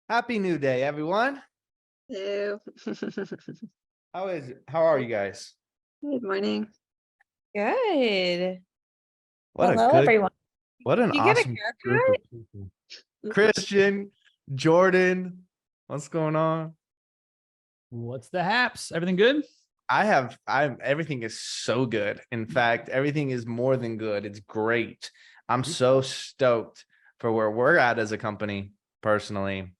Happy New Day, everyone. Hello. How are you guys? Good morning. Good. What a Hello, good, everyone. what an Did you get a awesome group haircut? of people. Christian, Jordan, what's going on? What's the haps? Everything good? Everything is so good. In fact, everything is more than good. It's great. I'm so stoked for where we're at as a company, personally.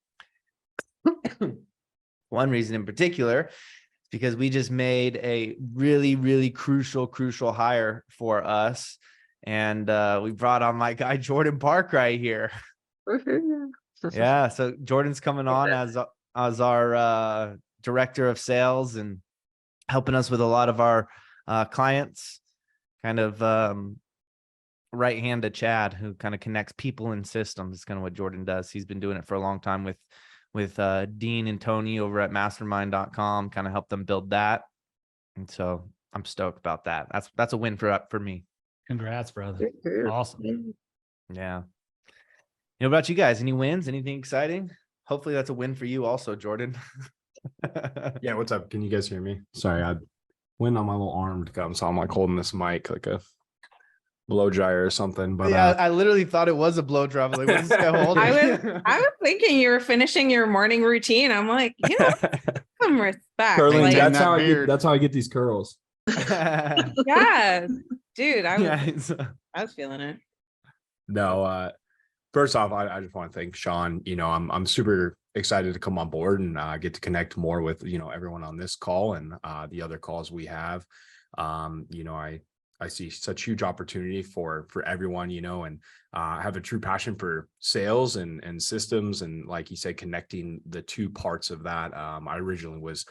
One reason in particular is because we just made a really, really crucial hire for us. And we brought on my guy, Jordan Park, right here. Yeah. So Jordan's coming on as our director of sales and helping us with a lot of our clients, kind of right hand to Chad, who kind of connects people and systems. It's kind of what Jordan does. He's been doing it for a long time with Dean and Tony over at mastermind.com, kind of help them build that. And so I'm stoked about that. That's a win for me. Congrats, brother. Awesome. Yeah. You know about you guys? Any wins? Anything exciting? Hopefully that's a win for you also, Jordan. Yeah, what's up? Can you guys hear me? Sorry, I went on my little arm to come, so I'm like holding this mic like a blow dryer or something. But yeah, I literally thought it was a blow drop. Like, what's this guy holding? I was thinking you were finishing your morning routine. I'm like, some respect. curling. Like, That's how I get these curls. yeah, dude, I was feeling it. No, first off, I just want to thank Sean. I'm super excited to come on board and get to connect more with everyone on this call and the other calls we have. I see such huge opportunity for everyone, and have a true passion for sales and systems. And like you said, connecting the two parts of that. I originally was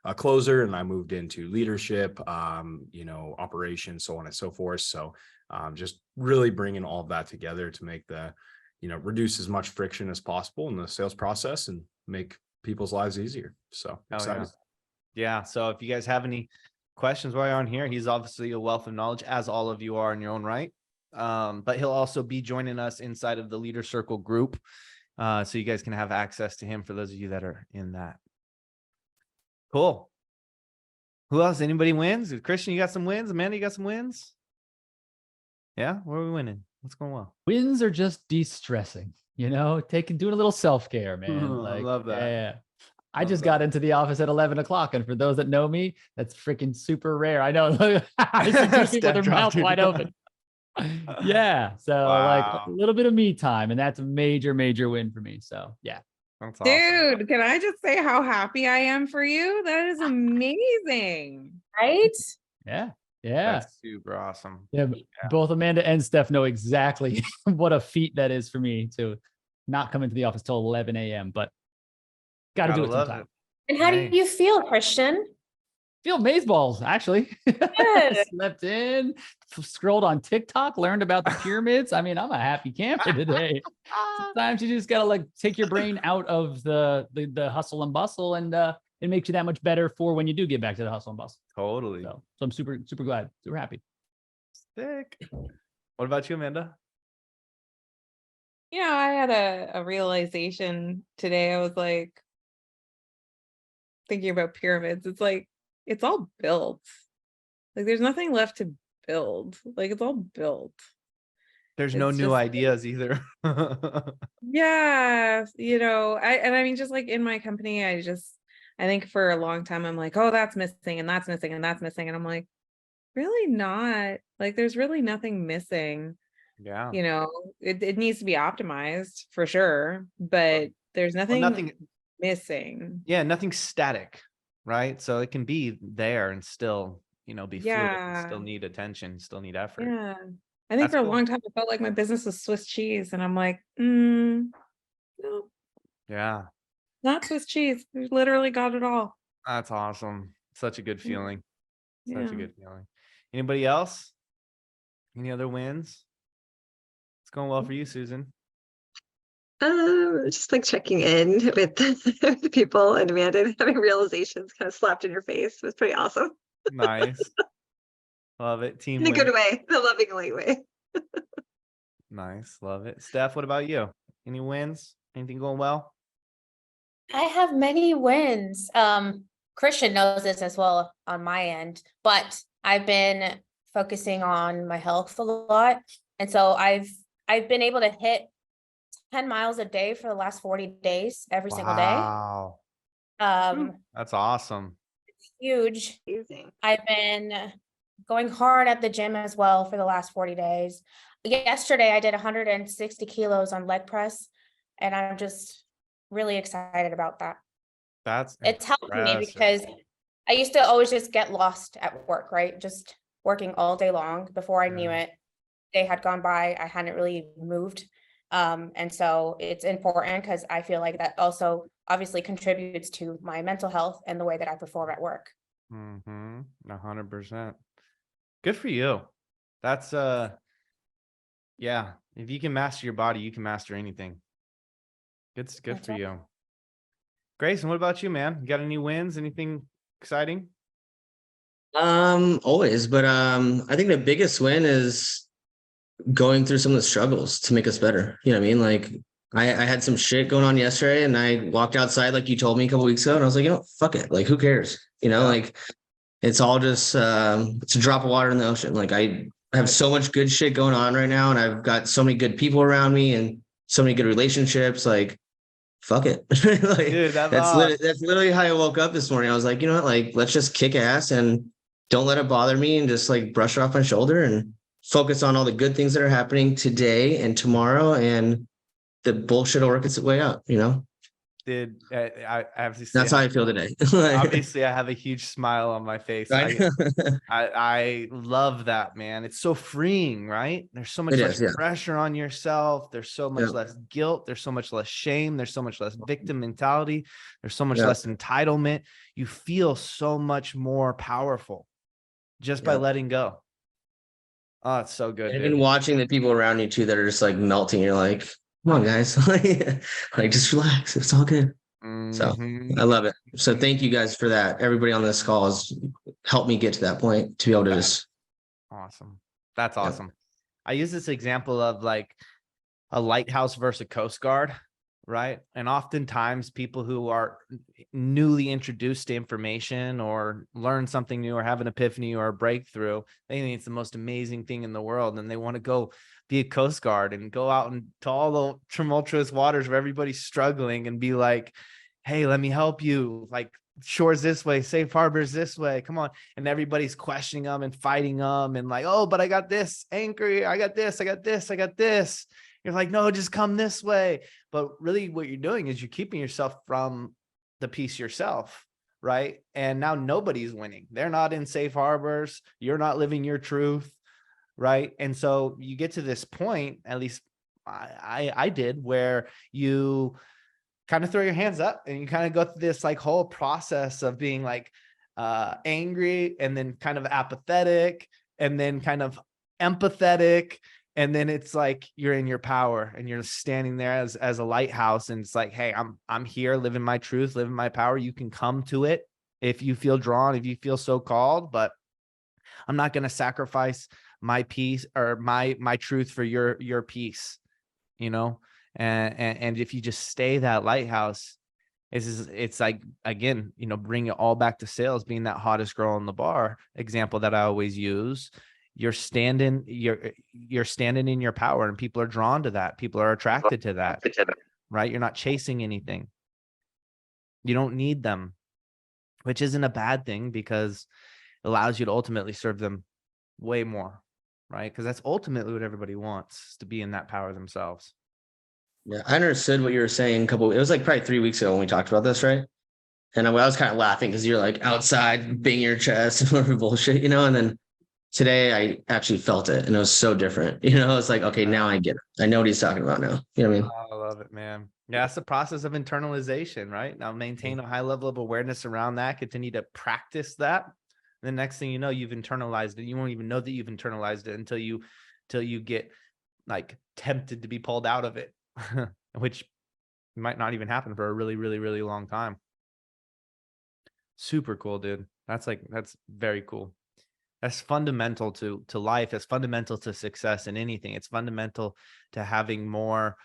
a closer and I moved into leadership, operations, so on and so forth. So just really bringing all of that together to make reduce as much friction as possible in the sales process and make people's lives easier. So excited. Yeah. So if you guys have any questions while you're on here, he's obviously a wealth of knowledge, as all of you are in your own right. But he'll also be joining us inside of the Leader Circle group. So you guys can have access to him for those of you that are in that. Cool. Who else? Anybody wins? Christian, you got some wins? Amanda, you got some wins? Yeah? Where are we winning? What's going well? Wins are just de-stressing, doing a little self-care, man. I love that. Yeah. I just got into the office at 11 o'clock. And for those that know me, that's freaking super rare. I know. I see two people with their mouth wide open. Yeah. So like a little bit of me time. And that's a major, major win for me. So yeah. That's Dude, awesome. can I just say how happy I am for you? That is amazing. Right? Yeah. Yeah. That's super awesome. Yeah. Both Amanda and Steph know exactly what a feat that is for me to not come into the office till 11 a.m. But got to do it sometime. And how do you feel, Christian? Feel amazeballs, actually. Slept in, scrolled on TikTok, learned about the pyramids. I mean, I'm a happy camper today. Sometimes you just gotta like take your brain out of the hustle and bustle, and it makes you that much better for when you do get back to the hustle and bustle. Totally. So I'm super, super glad, super happy. Sick. What about you, Amanda? I had a realization today. I was like thinking about pyramids. It's like, it's all built. Like there's nothing left to build. Like it's all built. There's no new ideas either. Yeah. I mean, just like in my company, I think for a long time, I'm like, oh, that's missing and that's missing and that's missing. And I'm like, really not. Like there's really nothing missing. Yeah. It needs to be optimized for sure, but there's nothing missing. Yeah. Nothing static. Right. So it can be there and still, be fluid, and still need attention, still need effort. Yeah. I think for a long time, I felt like my business was Swiss cheese. And I'm like, no. Yeah. Not Swiss cheese. We literally got it all. That's awesome. Such a good feeling. Yeah. Such a good feeling. Anybody else? Any other wins? It's going well for you, Susan. Just like checking in with the people and Amanda and having realizations kind of slapped in your face. It was pretty awesome. Nice. Love it. Team in a good way, the lovingly way. Nice. Love it. Steph, what about you? Any wins? Anything going well? I have many wins. Christian knows this as well on my end, but I've been focusing on my health a lot. And so I've been able to hit 10 miles a day for the last 40 days, every single day. Wow. That's awesome. Huge. Amazing. I've been going hard at the gym as well for the last 40 days. Yesterday, I did 160 kilos on leg press, and I'm just really excited about that. That's It's helped me impressive. because I used to always just get lost at work, right? Just working all day long. Before I knew Yeah. it, day had gone by. I hadn't really moved. And so it's important because I feel like that also obviously contributes to my mental health and the way that I perform at work. 100%. Good for you. That's yeah. If you can master your body, you can master anything. Good That's for right. you. Grayson, what about you, man? You got any wins? Anything exciting? Always, but I think the biggest win is going through some of the struggles to make us better. You know what I mean? Like I had some shit going on yesterday and I walked outside like you told me a couple weeks ago, and I was like, fuck it. Like, who cares? Yeah. Like it's all just it's a drop of water in the ocean. Like I have so much good shit going on right now, and I've got so many good people around me and so many good relationships. Like, fuck it. Like, Dude, that's literally how I woke up this morning. I was like, you know what? Like, let's just kick ass and don't let it bother me, and just like brush it off my shoulder and focus on all the good things that are happening today and tomorrow, and the bullshit will work its way out, Dude, I obviously That's how I feel today. obviously I have a huge smile on my face. Right? I love that, man. It's so freeing, right? There's so much It less is, yeah. pressure on yourself. There's so much Yeah. less guilt. There's so much less shame. There's so much less victim mentality. There's so much Yeah. less entitlement. You feel so much more powerful just by Yeah. letting go. Oh, it's so good, And dude. even watching the people around you too that are just like melting, you're like, come on, guys. Like, just relax. It's all good. So Mhm. I love it. So thank you guys for that. Everybody on this call has helped me get to that point to be able to just Awesome. That's Yeah. awesome. I use this example of like a lighthouse versus a coast guard, right? And oftentimes people who are newly introduced to information or learn something new or have an epiphany or a breakthrough, they think it's the most amazing thing in the world. And they want to go be a coast guard and go out into all the tumultuous waters where everybody's struggling and be like, hey, let me help you. Like, shores this way, safe harbors this way. Come on. And everybody's questioning them and fighting them and like, oh, but I got this anchor. I got this. I got this. I got this. You're like, no, just come this way. But really what you're doing is you're keeping yourself from the peace yourself, right? And now nobody's winning. They're not in safe harbors. You're not living your truth, right? And so you get to this point, at least I did, where you kind of throw your hands up and you kind of go through this like whole process of being like angry and then kind of apathetic and then kind of empathetic. And then it's like you're in your power and you're standing there as a lighthouse. And it's like, hey, I'm here living my truth, living my power. You can come to it if you feel drawn, if you feel so called, but I'm not going to sacrifice my peace or my truth for your peace, and if you just stay that lighthouse, it's like, again, bring it all back to sales, being that hottest girl in the bar example that I always use. You're standing in your power, and people are drawn to that. People are attracted to that, right? You're not chasing anything. You don't need them, which isn't a bad thing because it allows you to ultimately serve them way more, right? Because that's ultimately what everybody wants, to be in that power themselves. Yeah, I understood what you were saying it was like probably 3 weeks ago when we talked about this, right? And I was kind of laughing because you're like outside banging your chest and whatever bullshit, and then today I actually felt it and it was so different. It's like, okay, now I get it. I know what he's talking about now. You know what I mean? I love it, man. Yeah, that's the process of internalization, right? Now maintain a high level of awareness around that, continue to practice that. The next thing you know, you've internalized it. You won't even know that you've internalized it until you get like tempted to be pulled out of it, which might not even happen for a really, really, really long time. Super cool, dude. That's very cool. That's fundamental to life. It's fundamental to success in anything. It's fundamental to having more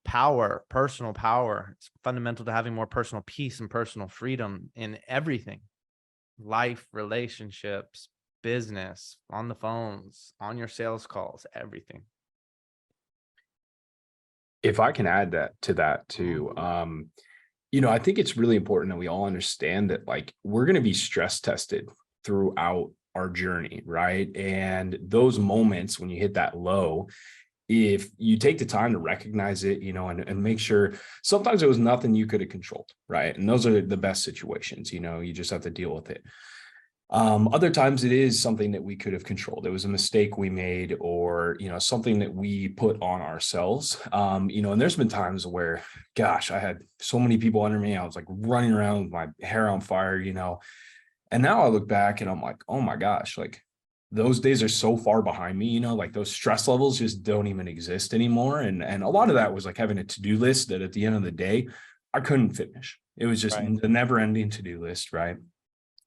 power, personal power. It's fundamental to having more personal peace and personal freedom in everything. Life, relationships, business, on the phones, on your sales calls, everything. If I can add that to that too, I think it's really important that we all understand that like we're going to be stress tested throughout our journey, right? And those moments when you hit that low, if you take the time to recognize it, and make sure, sometimes it was nothing you could have controlled, right? And those are the best situations, you just have to deal with it. Other times it is something that we could have controlled. It was a mistake we made, or, something that we put on ourselves. And there's been times where, gosh, I had so many people under me. I was like running around with my hair on fire, and now I look back and I'm like, oh my gosh, like those days are so far behind me, like those stress levels just don't even exist anymore. And a lot of that was like having a to-do list that at the end of the day, I couldn't finish. It was just Right. the never ending to-do list. Right.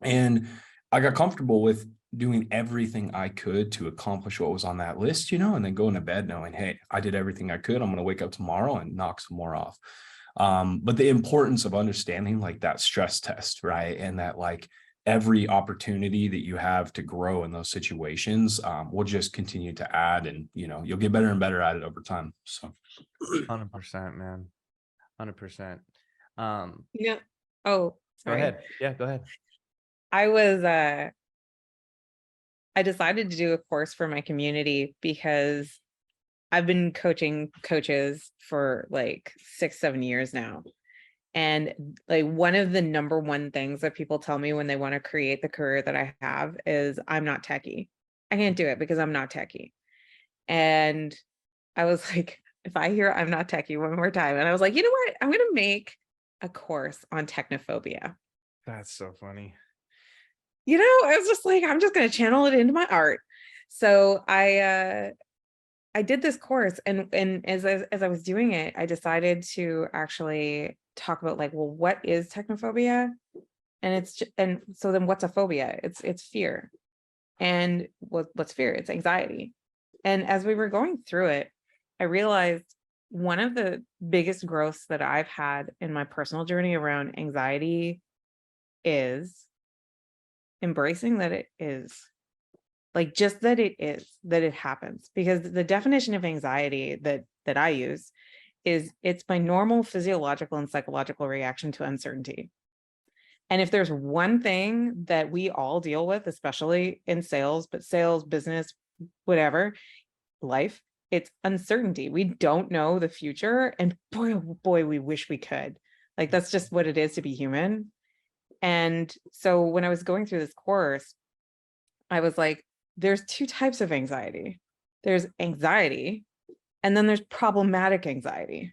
And I got comfortable with doing everything I could to accomplish what was on that list, and then going to bed knowing, hey, I did everything I could. I'm going to wake up tomorrow and knock some more off. But the importance of understanding like that stress test, right? And that like every opportunity that you have to grow in those situations will just continue to add, and, you'll get better and better at it over time. So 100%, man. 100%. Yeah. Oh, Go sorry. ahead. Yeah, go ahead. I decided to do a course for my community because I've been coaching coaches for like 6-7 years now. And like one of the number one things that people tell me when they want to create the career that I have is I'm not techie. I can't do it because I'm not techie. And I was like, if I hear I'm not techie one more time, and I was like, you know what? I'm going to make a course on technophobia. That's so funny. I was just like, I'm just going to channel it into my art. So I did this course, and as I was doing it, I decided to actually talk about like, well, what is technophobia? And so then what's a phobia? It's fear. And what's fear? It's anxiety. And as we were going through it, I realized one of the biggest growths that I've had in my personal journey around anxiety is embracing that it is, like, just that it happens. Because the definition of anxiety that I use is it's my normal physiological and psychological reaction to uncertainty. And if there's one thing that we all deal with, especially in sales, but sales, business, whatever, life, it's uncertainty. We don't know the future. And boy, oh boy, we wish we could. Like, that's just what it is to be human. And so when I was going through this course, I was like, there's two types of anxiety. There's anxiety, and then there's problematic anxiety,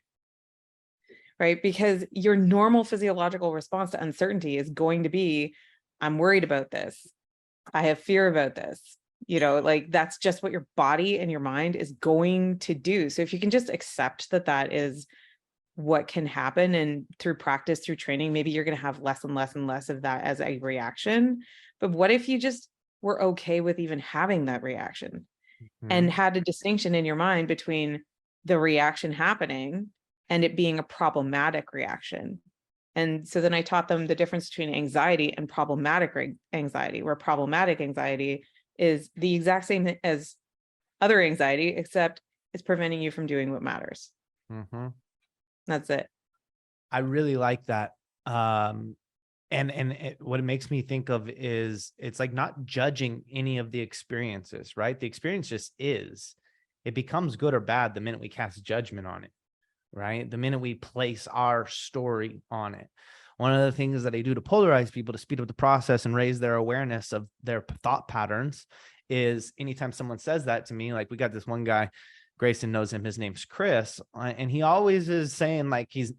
right? Because your normal physiological response to uncertainty is going to be, I'm worried about this. I have fear about this. Like that's just what your body and your mind is going to do. So if you can just accept that is what can happen, and through practice, through training, maybe you're going to have less and less and less of that as a reaction. But what if you just were okay with even having that reaction and had a distinction in your mind between the reaction happening and it being a problematic reaction? And so then I taught them the difference between anxiety and problematic anxiety, where problematic anxiety is the exact same as other anxiety, except it's preventing you from doing what matters. Mm-hmm. That's it. I really like that. And what it makes me think of is it's like not judging any of the experiences, right? The experience just is. It becomes good or bad the minute we cast judgment on it, right? The minute we place our story on it. One of the things that I do to polarize people to speed up the process and raise their awareness of their thought patterns is anytime someone says that to me, like we got this one guy, Grayson knows him, his name's Chris, and he always is saying like he's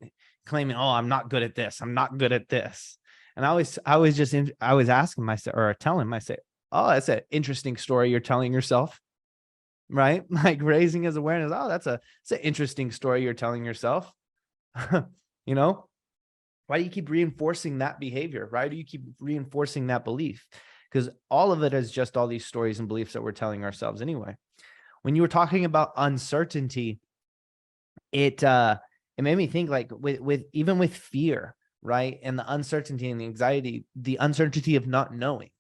claiming, oh, I'm not good at this. I'm not good at this. And I always ask him, I say, or tell him, I say, oh, that's an interesting story you're telling yourself, right? Like raising his awareness. Oh, it's an interesting story you're telling yourself. Why do you keep reinforcing that behavior? Why do you keep reinforcing that belief? Because all of it is just all these stories and beliefs that we're telling ourselves anyway. When you were talking about uncertainty, it it made me think like with even with fear, right? And the uncertainty and the anxiety, the uncertainty of not knowing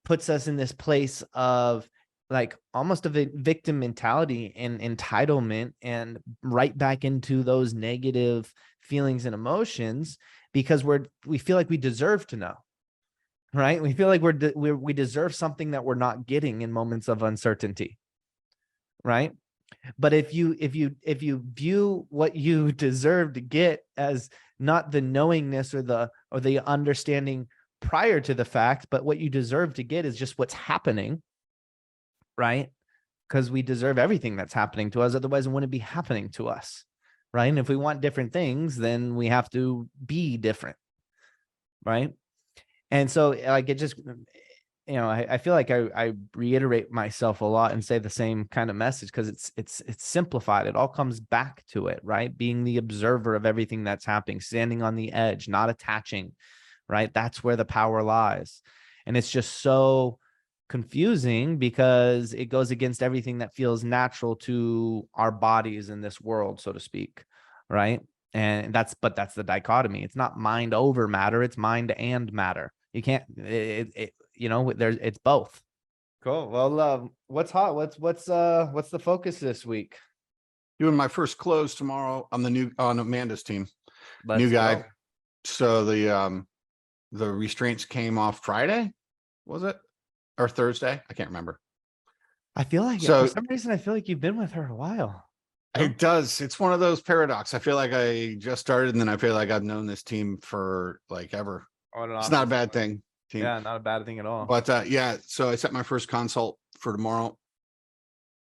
puts us in this place of like almost of a victim mentality and entitlement, and right back into those negative feelings and emotions, because we feel like we deserve to know, right? We feel like we deserve something that we're not getting in moments of uncertainty, right? But if you view what you deserve to get as not the knowingness or the understanding prior to the fact, but what you deserve to get is just what's happening, right? Because we deserve everything that's happening to us, otherwise it wouldn't be happening to us, right? And if we want different things, then we have to be different, right? And so like it just, I feel like I reiterate myself a lot and say the same kind of message because it's simplified. It all comes back to it, right? Being the observer of everything that's happening, standing on the edge, not attaching, right? That's where the power lies. And it's just so confusing because it goes against everything that feels natural to our bodies in this world, so to speak, right? And that's the dichotomy. It's not mind over matter, it's mind and matter. You can't, it's both. Cool. Well, what's hot? What's the focus this week? Doing my first close tomorrow. I'm the new on Amanda's team. Let's New guy. go. So the restraints came off Friday, was it? Or Thursday? I can't remember. I feel like So- for some reason I feel like you've been with her a while. No? It does. It's one of those paradox. I feel like I just started and then I feel like I've known this team for like ever. It's not a bad thing. Team. Yeah, not a bad thing at all. But yeah, so I set my first consult for tomorrow.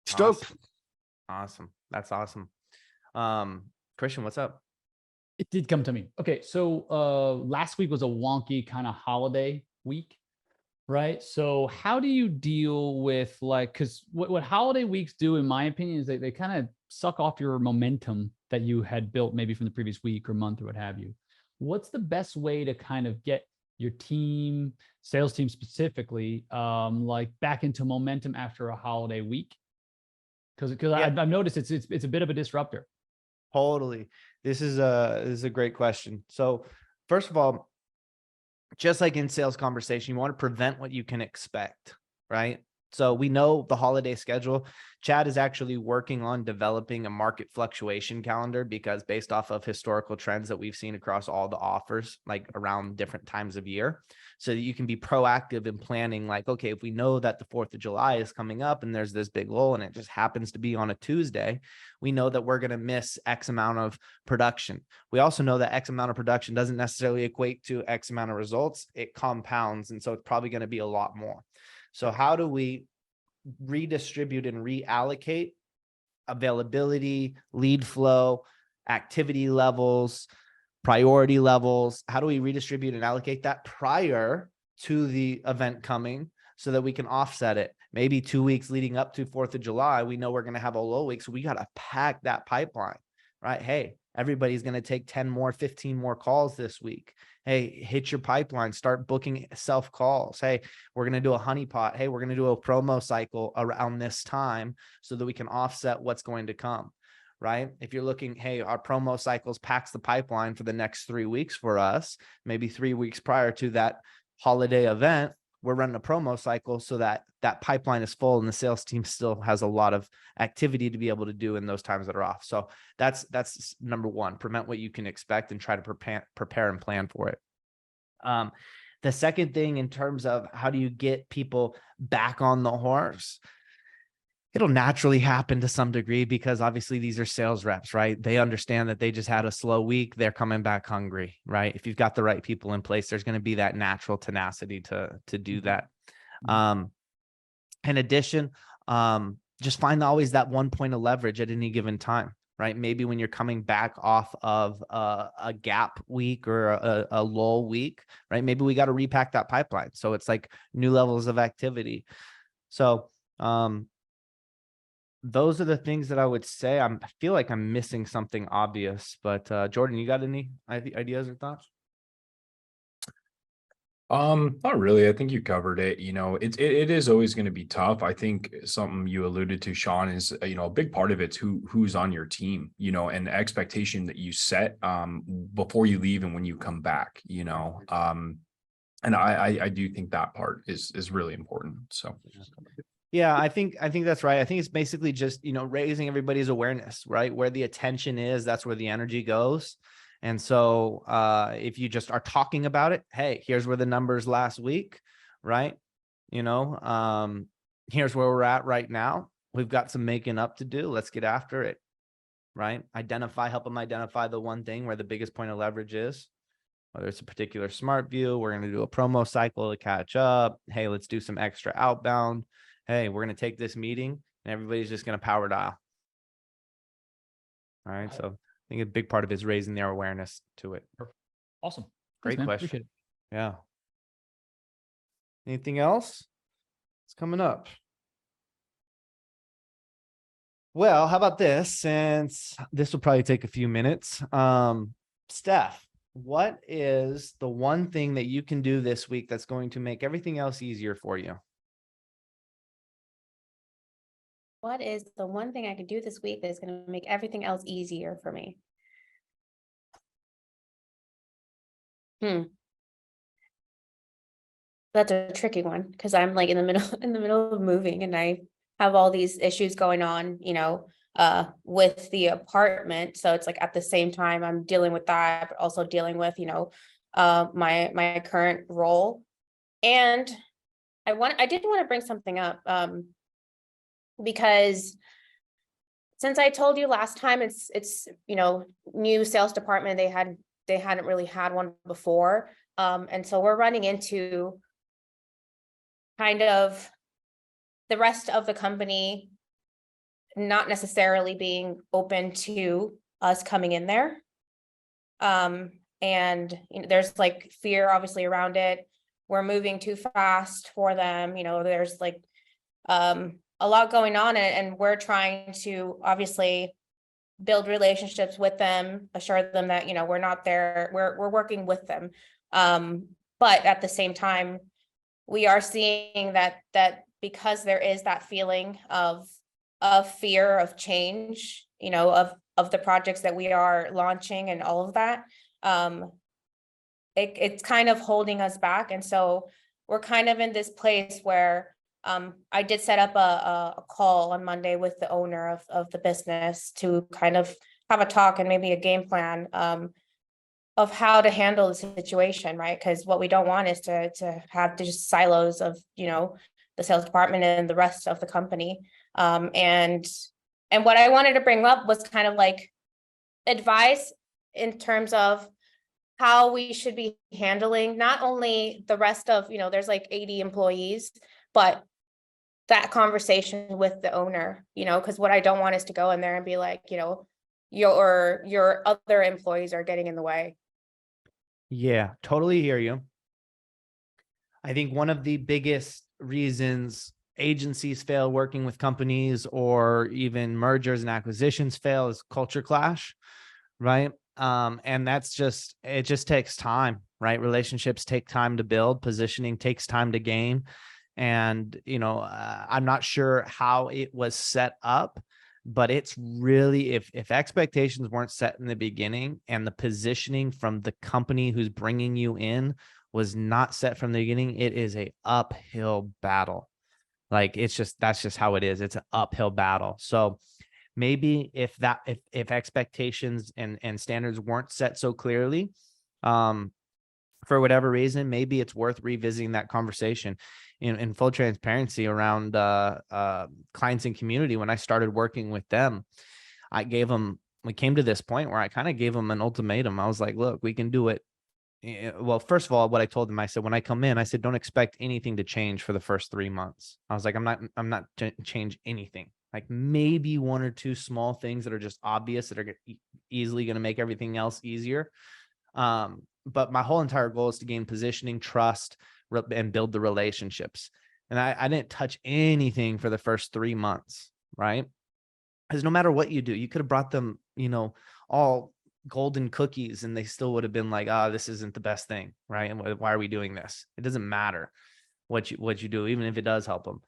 Stoked. Awesome. That's awesome. Christian, what's up? It did come to me. Okay, so last week was a wonky kind of holiday week, right? So how do you deal with like, because what holiday weeks do, in my opinion, is they kind of suck off your momentum that you had built maybe from the previous week or month or what have you. What's the best way to kind of get your team, sales team specifically, like back into momentum after a holiday week? Because Yeah. I've noticed it's a bit of a disruptor. Totally. This is a great question. So first of all, just like in sales conversation, you want to prevent what you can expect, right? So we know the holiday schedule. Chad is actually working on developing a market fluctuation calendar because based off of historical trends that we've seen across all the offers, like around different times of year, so that you can be proactive in planning like, okay, if we know that the 4th of July is coming up and there's this big lull and it just happens to be on a Tuesday, we know that we're going to miss X amount of production. We also know that X amount of production doesn't necessarily equate to X amount of results. It compounds. And so it's probably going to be a lot more. So how do we redistribute and reallocate availability, lead flow, activity levels, priority levels? How do we redistribute and allocate that prior to the event coming so that we can offset it? Maybe 2 weeks leading up to 4th of July, we know we're going to have a low week. So we got to pack that pipeline, right? Hey, everybody's going to take 10 more, 15 more calls this week. Hey, hit your pipeline, start booking self calls. Hey, we're going to do a honeypot. Hey, we're going to do a promo cycle around this time so that we can offset what's going to come, right? If you're looking, hey, our promo cycles packs the pipeline for the next 3 weeks for us, maybe 3 weeks prior to that holiday event, we're running a promo cycle so that that pipeline is full and the sales team still has a lot of activity to be able to do in those times that are off. So that's number one, prevent what you can expect and try to prepare and plan for it. The second thing in terms of how do you get people back on the horse, it'll naturally happen to some degree because obviously these are sales reps, right? They understand that they just had a slow week. They're coming back hungry, right? If you've got the right people in place, there's going to be that natural tenacity to do that. In addition, just find always that one point of leverage at any given time, right? Maybe when you're coming back off of a gap week or a lull week, right? Maybe we got to repack that pipeline. So it's like new levels of activity. So, those are the things that I would say. I feel like I'm missing something obvious, but Jordan, you got any ideas or thoughts? Not really. I think you covered it. It is always going to be tough. I think something you alluded to, Sean, is a big part of it's who's on your team, and the expectation that you set before you leave and when you come back, and I do think that part is really important. So Yeah, I think that's right. I think it's basically just, raising everybody's awareness, right? Where the attention is, that's where the energy goes. And so if you just are talking about it, hey, here's where the numbers last week, right? Here's where we're at right now. We've got some making up to do. Let's get after it, right? Help them identify the one thing where the biggest point of leverage is. Whether it's a particular smart view, we're going to do a promo cycle to catch up. Hey, let's do some extra outbound. Hey, we're going to take this meeting and everybody's just going to power dial. All right. So I think a big part of it is raising their awareness to it. Awesome. Great Thanks, man. question. Appreciate it. Yeah. Anything else? It's coming up. Well, how about this? Since this will probably take a few minutes. Steph, what is the one thing that you can do this week that's going to make everything else easier for you? What is the one thing I can do this week that's going to make everything else easier for me? That's a tricky one because I'm like in the middle of moving and I have all these issues going on, with the apartment. So it's like at the same time I'm dealing with that, but also dealing with, my current role. And I did want to bring something up, because since I told you last time, it's new sales department, they hadn't really had one before. And so we're running into kind of the rest of the company not necessarily being open to us coming in there. And there's like fear obviously around it. We're moving too fast for them. There's like a lot going on, and we're trying to obviously build relationships with them, assure them that we're not there, we're working with them. But at the same time, we are seeing that because there is that feeling of fear of change, of the projects that we are launching and all of that, it's kind of holding us back. And so we're kind of in this place where I did set up a call on Monday with the owner of the business to kind of have a talk and maybe a game plan of how to handle the situation, right? Because what we don't want is to have just silos of, the sales department and the rest of the company. And what I wanted to bring up was kind of like advice in terms of how we should be handling not only the rest of, there's like 80 employees, but that conversation with the owner, because what I don't want is to go in there and be like, your other employees are getting in the way. Yeah, totally hear you. I think one of the biggest reasons agencies fail working with companies or even mergers and acquisitions fail is culture clash, right? And it just takes time, right? Relationships take time to build, positioning takes time to gain. And, I'm not sure how it was set up, but it's really, if expectations weren't set in the beginning and the positioning from the company who's bringing you in was not set from the beginning, it is a uphill battle. Like that's just how it is. It's an uphill battle. So maybe if expectations and standards weren't set so clearly, for whatever reason, maybe it's worth revisiting that conversation. In full transparency around clients and community, when I started working with them, we came to this point where I kind of gave them an ultimatum. I was like, look, we can do it. Well, first of all, what I told them, I said, when I come in, I said, don't expect anything to change for the first 3 months. I was like, I'm not to change anything. Like maybe one or two small things that are just obvious that are easily going to make everything else easier. But my whole entire goal is to gain positioning, trust, and build the relationships. And I didn't touch anything for the first 3 months, right? Because no matter what you do, you could have brought them, all golden cookies and they still would have been like, ah, this isn't the best thing, right? And why are we doing this? It doesn't matter what you do, even if it does help them.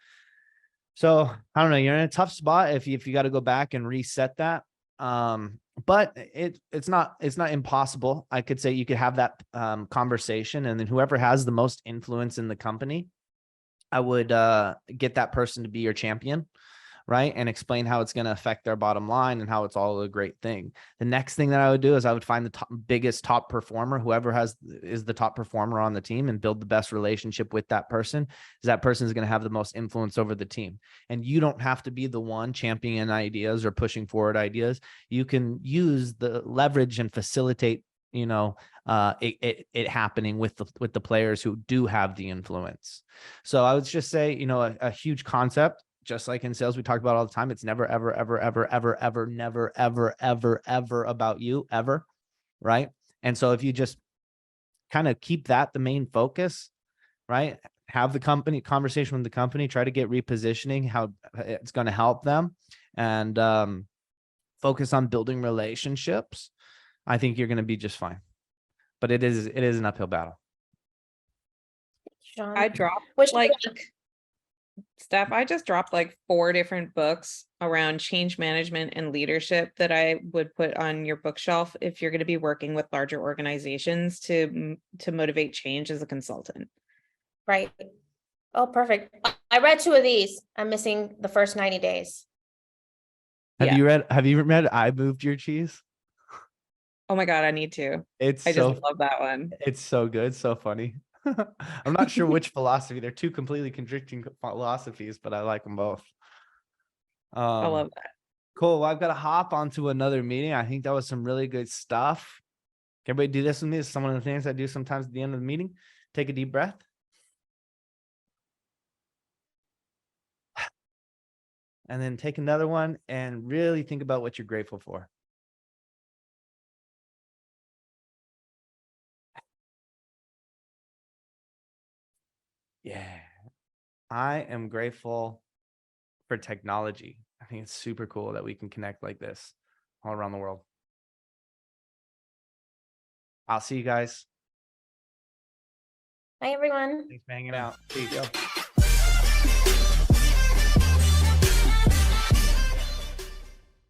So I don't know, you're in a tough spot if you got to go back and reset that. But it's not impossible. I could say you could have that conversation, and then whoever has the most influence in the company, I would get that person to be your champion, right? And explain how it's going to affect their bottom line and how it's all a great thing. The next thing that I would do is I would find the biggest top performer, whoever is the top performer on the team, and build the best relationship with that person. Because that person is going to have the most influence over the team. And you don't have to be the one championing ideas or pushing forward ideas. You can use the leverage and facilitate, it happening with the players who do have the influence. So I would just say, a huge concept, just like in sales, we talk about all the time. It's never, ever, ever, ever, ever, ever, never, ever, ever, ever about you, ever. Right. And so if you just kind of keep that the main focus, right? Have the conversation with the company, try to get repositioning, how it's going to help them, and focus on building relationships. I think you're going to be just fine. But it is an uphill battle. Sean, I dropped which like Steph, I just dropped like 4 different books around change management and leadership that I would put on your bookshelf if you're going to be working with larger organizations to motivate change as a consultant. right. Oh, perfect. I read 2 of these. I'm missing the first 90 days. Have you read I Moved Your Cheese? Oh my God, I need to. I just love that one. It's so good, so funny. I'm not sure which philosophy. They're 2 completely contradicting philosophies, but I like them both. I love that. Cool. Well, I've got to hop onto another meeting. I think that was some really good stuff. Can everybody do this with me? This is some of the things I do sometimes at the end of the meeting. Take a deep breath. And then take another one and really think about what you're grateful for. Yeah. I am grateful for technology. I think it's super cool that we can connect like this all around the world. I'll see you guys. Bye, everyone. Thanks for hanging out. Peace.